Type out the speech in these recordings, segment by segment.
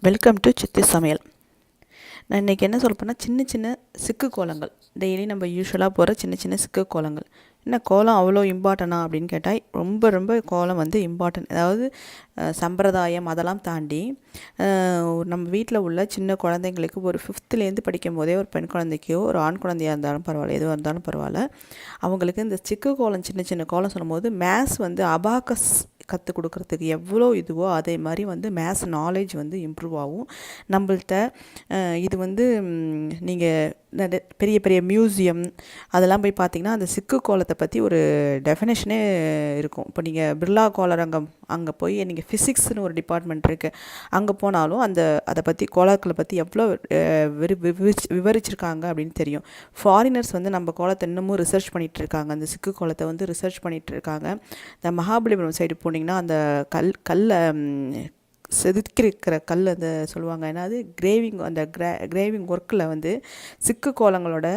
Welcome to சித்தி சமையல். நான் இன்றைக்கி என்ன சொல்ல போனால் சின்ன சின்ன சிக்கு கோலங்கள். டெய்லி நம்ம யூஸ்வலாக போகிற சின்ன சின்ன சிக்கு கோலங்கள். என்ன கோலம் அவ்வளோ இம்பார்ட்டனா அப்படின்னு கேட்டால் ரொம்ப கோலம் வந்து இம்பார்ட்டன்ட். அதாவது சம்பிரதாயம் அதெல்லாம் தாண்டி நம்ம வீட்டில் உள்ள சின்ன குழந்தைங்களுக்கு ஒரு 5th படிக்கும் போதே ஒரு பெண் குழந்தைக்கோ ஒரு ஆண் குழந்தையாக இருந்தாலும் பரவாயில்ல, எதுவாக இருந்தாலும் பரவாயில்ல, அவங்களுக்கு இந்த சிக்கு கோலம் சின்ன சின்ன கோலம் சொல்லும்போது மேத்ஸ் வந்து அபாக்கஸ் கற்றுக் கொடுக்குறதுக்கு எவ்வளோ இதுவோ அதே மாதிரி வந்து மேத்ஸ் நாலேஜ் வந்து இம்ப்ரூவ் ஆகும் நம்மள்கிட்ட. இது வந்து நீங்கள் பெரிய பெரிய மியூசியம் அதெல்லாம் போய் பார்த்தீங்கன்னா அந்த சிக்கு கோலத்தை பற்றி ஒரு டெஃபினேஷனே இருக்கும். இப்போ நீங்கள் பிர்லா கோளரங்கம் அங்கே போய் நீங்கள் ஃபிசிக்ஸ்னு ஒரு டிபார்ட்மெண்ட் இருக்குது, அங்கே போனாலும் அதை பற்றி கோலங்களை பற்றி எவ்வளோ விவரிச்சிருக்காங்க அப்படின்னு தெரியும். ஃபாரினர்ஸ் வந்து நம்ம கோலத்தை இன்னமும் ரிசர்ச் பண்ணிகிட்டு இருக்காங்க, அந்த சிக்கு கோலத்தை வந்து ரிசர்ச் பண்ணிகிட்டு இருக்காங்க. இந்த மகாபலிபுரம் சைடு போனீங்கன்னா அந்த கல்லை செதுக்கிருக்கிற கல் அந்த சொல்லுவாங்க, என்னது கிரேவிங், அந்த கிரேவிங் ஒர்க்கில் வந்து சிக்கு கோலங்களோட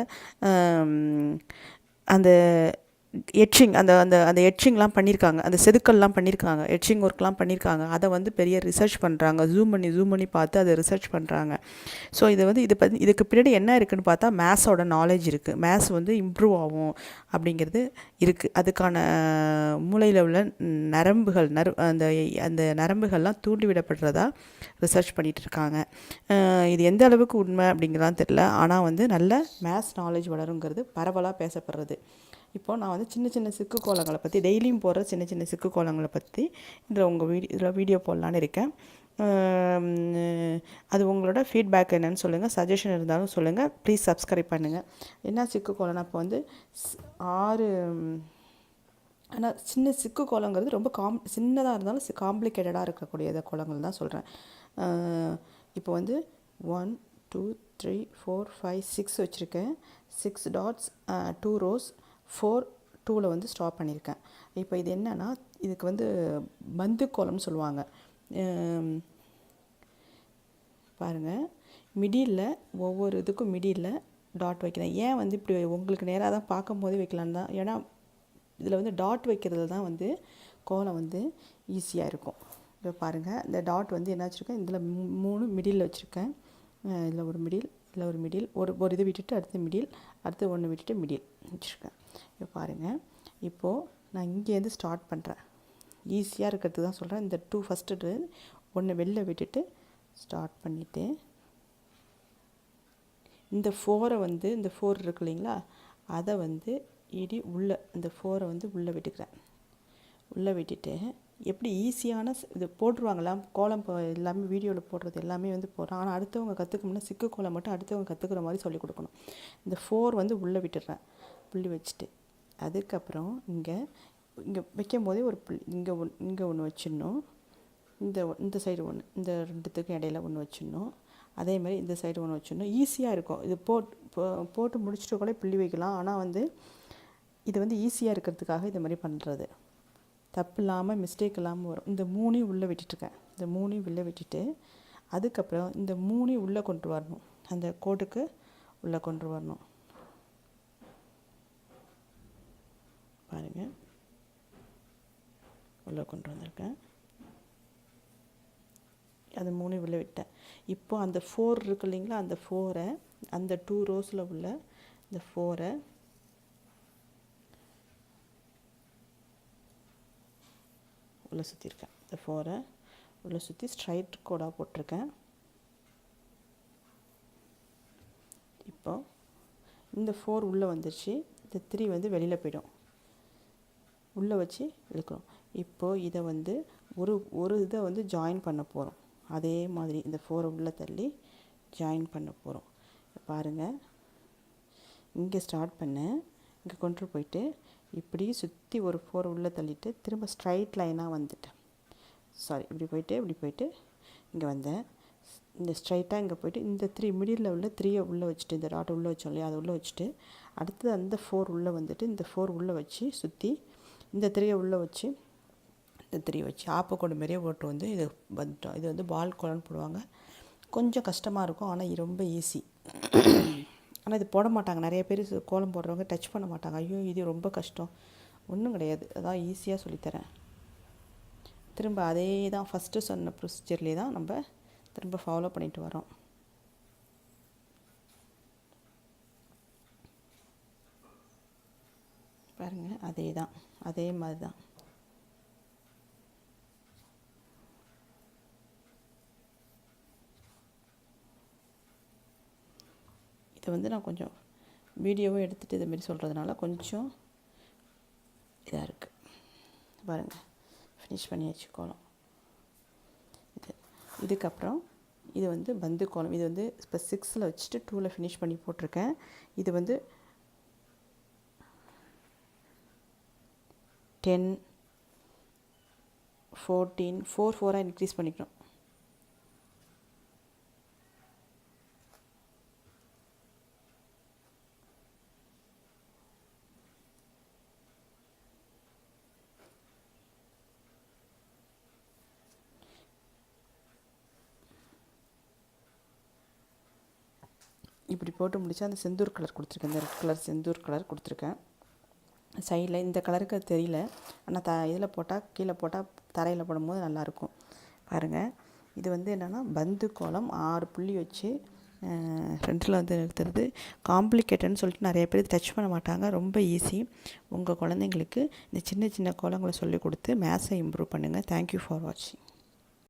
அந்த எட்சிங் அந்த அந்த அந்த எட்சிங்லாம் பண்ணியிருக்காங்க, அந்த செதுக்கல்லாம் பண்ணியிருக்காங்க, எட்சிங் ஒர்க்லாம் பண்ணியிருக்காங்க. அதை வந்து பெரிய ரிசர்ச் பண்ணுறாங்க, ஜூம் பண்ணி பார்த்து அதை ரிசர்ச் பண்ணுறாங்க. ஸோ இதை வந்து இதுக்கு பின்னாடி என்ன இருக்குதுன்னு பார்த்தா மேத்ஸோட நாலேஜ் இருக்குது. மேத்ஸ் வந்து இம்ப்ரூவ் ஆகும் அப்படிங்கிறது இருக்குது. அதுக்கான மூளையில் உள்ள நரம்புகள் அந்த அந்த நரம்புகள்லாம் தூண்டிவிடப்படுறதா ரிசர்ச் பண்ணிகிட்டு இருக்காங்க. இது எந்த அளவுக்கு உண்மை அப்படிங்கிறதான் தெரியல, ஆனால் வந்து நல்ல மேத்ஸ் நாலேஜ் வளருங்கிறது பரவலாக பேசப்படுறது. இப்போது நான் வந்து சின்ன சின்ன சிக்கு கோலங்களை பற்றி, டெய்லியும் போடுற சின்ன சின்ன சிக்கு கோலங்களை பற்றி இதில் வீடியோ போடலான்னு இருக்கேன். அது உங்களோட ஃபீட்பேக் என்னன்னு சொல்லுங்கள், சஜஷன் இருந்தாலும் சொல்லுங்கள். ப்ளீஸ் சப்ஸ்கிரைப் பண்ணுங்கள். என்ன சிக்கு கோலம்னா இப்போ வந்து 6 ஆனால் சின்ன சிக்கு கோலங்கிறது ரொம்ப சின்னதாக இருந்தாலும் காம்ப்ளிகேட்டடாக இருக்கக்கூடிய கோலங்கள் தான் சொல்கிறேன். இப்போ வந்து 1 2 3 4 5 6 வச்சுருக்கேன். 6 டாட்ஸ், 2 ரோஸ், 4 2ல் வந்து ஸ்டாப் பண்ணியிருக்கேன். இப்போ இது என்னென்னா இதுக்கு வந்து பந்து கோலம்னு சொல்லுவாங்க. பாருங்கள், மிடியில் ஒவ்வொரு இதுக்கும் மிடியில் டாட் வைக்கிறேன். ஏன் வந்து இப்படி உங்களுக்கு நேராக தான் பார்க்கும் போதே வைக்கலான்னு தான், ஏன்னா இதில் வந்து டாட் வைக்கிறது தான் வந்து கோலம் வந்து ஈஸியாக இருக்கும். இப்போ பாருங்கள், இந்த டாட் வந்து என்ன வச்சுருக்கேன், இதில் 3 மிடில் வச்சுருக்கேன். இதில் ஒரு மிடில், இதில் ஒரு மிடில், ஒரு இது விட்டுட்டு அடுத்து மிடில், அடுத்து 1 விட்டுட்டு மிடில் வச்சுருக்கேன். இப்போ பாருங்கள், இப்போது நான் இங்கேருந்து ஸ்டார்ட் பண்ணுறேன். ஈஸியாக இருக்கிறது தான் சொல்கிறேன். இந்த 2 ஃபஸ்ட்டு 1 வெளில விட்டுட்டு ஸ்டார்ட் பண்ணிவிட்டு இந்த 4 வந்து இந்த 4 இருக்கு இல்லைங்களா, அதை வந்து உள்ளே இந்த 4 வந்து உள்ளே விட்டுக்கிறேன். உள்ளே விட்டுட்டு எப்படி ஈஸியான இது போட்டுருவாங்களா கோலம், எல்லாமே வீடியோவில் போடுறது எல்லாமே வந்து போடுறோம். ஆனால் அடுத்தவங்க கற்றுக்கணும்னா சிக்கு கோலம் மட்டும் அடுத்தவங்க கற்றுக்கிற மாதிரி சொல்லிக் கொடுக்கணும். இந்த 4 வந்து உள்ளே விட்டுடுறேன், புள்ளி வச்சுட்டு அதுக்கப்புறம் இங்கே வைக்கும் போதே ஒரு புள்ளி இங்கே ஒன்று வச்சிடணும். இந்த சைடு ஒன்று, இந்த 2த்துக்கும் இடையில ஒன்று வச்சிடணும். அதே மாதிரி இந்த சைடு ஒன்று வச்சிடணும். ஈஸியாக இருக்கும். இது போட்டு முடிச்சுட்டு கூட புள்ளி வைக்கலாம். ஆனால் வந்து இது வந்து ஈஸியாக இருக்கிறதுக்காக இந்த மாதிரி பண்ணுறது, தப்பு இல்லாமல் மிஸ்டேக் இல்லாமல் வரும். இந்த 3 உள்ளே விட்டுட்டுருக்கேன். இந்த 3 உள்ளே விட்டுட்டு அதுக்கப்புறம் இந்த 3 உள்ளே கொண்டு வரணும், அந்த கோட்டுக்கு உள்ளே கொண்டு வரணும். பாருங்கள், உள்ளே கொண்டு வந்திருக்கேன். அந்த 3 உள்ளே விட்டேன். இப்போ அந்த 4 இருக்கு இல்லைங்களா, அந்த 4 அந்த 2 ரோஸில் உள்ள இந்த 4 உள்ளே சுற்றிருக்கேன். இந்த 4 உள்ளே சுற்றி ஸ்ட்ரைட் கோடாக போட்டிருக்கேன். இப்போ இந்த 4 உள்ளே வந்துருச்சு. இந்த 3 வந்து வெளியில் போய்டும், உள்ளே வச்சு இழுக்கிறோம். இப்போது இதை வந்து ஒரு இதை வந்து ஜாயின் பண்ண போகிறோம். அதே மாதிரி இந்த 4 உள்ளே தள்ளி ஜாயின் பண்ண போகிறோம். பாருங்கள், இங்கே ஸ்டார்ட் பண்ணேன், இங்கே கொண்டு போயிட்டு இப்படி சுற்றி ஒரு 4 உள்ளே தள்ளிட்டு திரும்ப ஸ்ட்ரைட் லைனாக வந்துட்டேன். இப்படி போயிட்டு இங்கே வந்தேன். இந்த ஸ்ட்ரைட்டாக இங்கே போயிட்டு இந்த 3 மிடில் உள்ள 3 உள்ளே வச்சுட்டு, இந்த டாட்டை உள்ளே வச்சோம் இல்லையா, அதை உள்ளே வச்சுட்டு அடுத்தது அந்த 4 உள்ளே வந்துட்டு இந்த 4 உள்ளே வச்சு சுற்றி இந்த 3 உள்ளே வச்சு இந்த 3 வச்சு ஆப்பக்கோடு மாரியே ஓட்டு வந்து இது வந்துட்டோம். இது வந்து பால் கோலம்னு போடுவாங்க. கொஞ்சம் கஷ்டமாக இருக்கும், ஆனால் இது ரொம்ப ஈஸி. ஆனால் இது போட மாட்டாங்க, நிறைய பேர் கோலம் போடுறவங்க டச் பண்ண மாட்டாங்க. ஐயோ இது ரொம்ப கஷ்டம், ஒன்றும் கிடையாது, அதான் ஈஸியாக சொல்லித்தரேன். திரும்ப அதே தான் ஃபஸ்ட்டு சொன்ன ப்ரொசீஜர்லேயே தான் நம்ம திரும்ப ஃபாலோ பண்ணிட்டு வரோம். பாருங்கள், அதே தான், அதே மாதிரி தான். இதை வந்து நான் கொஞ்சம் வீடியோவும் எடுத்துகிட்டு இதுமாரி சொல்கிறதுனால கொஞ்சம் இதாக இருக்குது. பாருங்கள், ஃபினிஷ் பண்ணியாச்சு கோலம். இதுக்கப்புறம் இது வந்து பந்து கோலம். இது வந்து இப்போ 6ல் வச்சுட்டு 2ல் ஃபினிஷ் பண்ணி போட்டிருக்கேன். இது வந்து 10, 14, 4 இன்க்ரீஸ் பண்ணிக்கணும். இப்படி போட்டு முடித்தா அந்த செந்தூர் கலர் கொடுத்துருக்கேன். இந்த ரெட் கலர் செந்தூர் கலர் கொடுத்துருக்கேன். சைடில் இந்த கலருக்கு அது தெரியல, ஆனால் இதில் போட்டால், கீழே போட்டால், தரையில் போடும்போது நல்லாயிருக்கும். பாருங்கள், இது வந்து என்னென்னா பந்து கோலம் 6 புள்ளி வச்சு ஃப்ரண்ட்டில் வந்து நிறுத்துறது. காம்ப்ளிகேட்டட்னு சொல்லிட்டு நிறைய பேர் டச் பண்ண மாட்டாங்க. ரொம்ப ஈஸி. உங்கள் குழந்தைங்களுக்கு இந்த சின்ன சின்ன கோலங்களை சொல்லிக் கொடுத்து மேத்ஸை இம்ப்ரூவ் பண்ணுங்கள். தேங்க்யூ ஃபார் வாட்சிங்.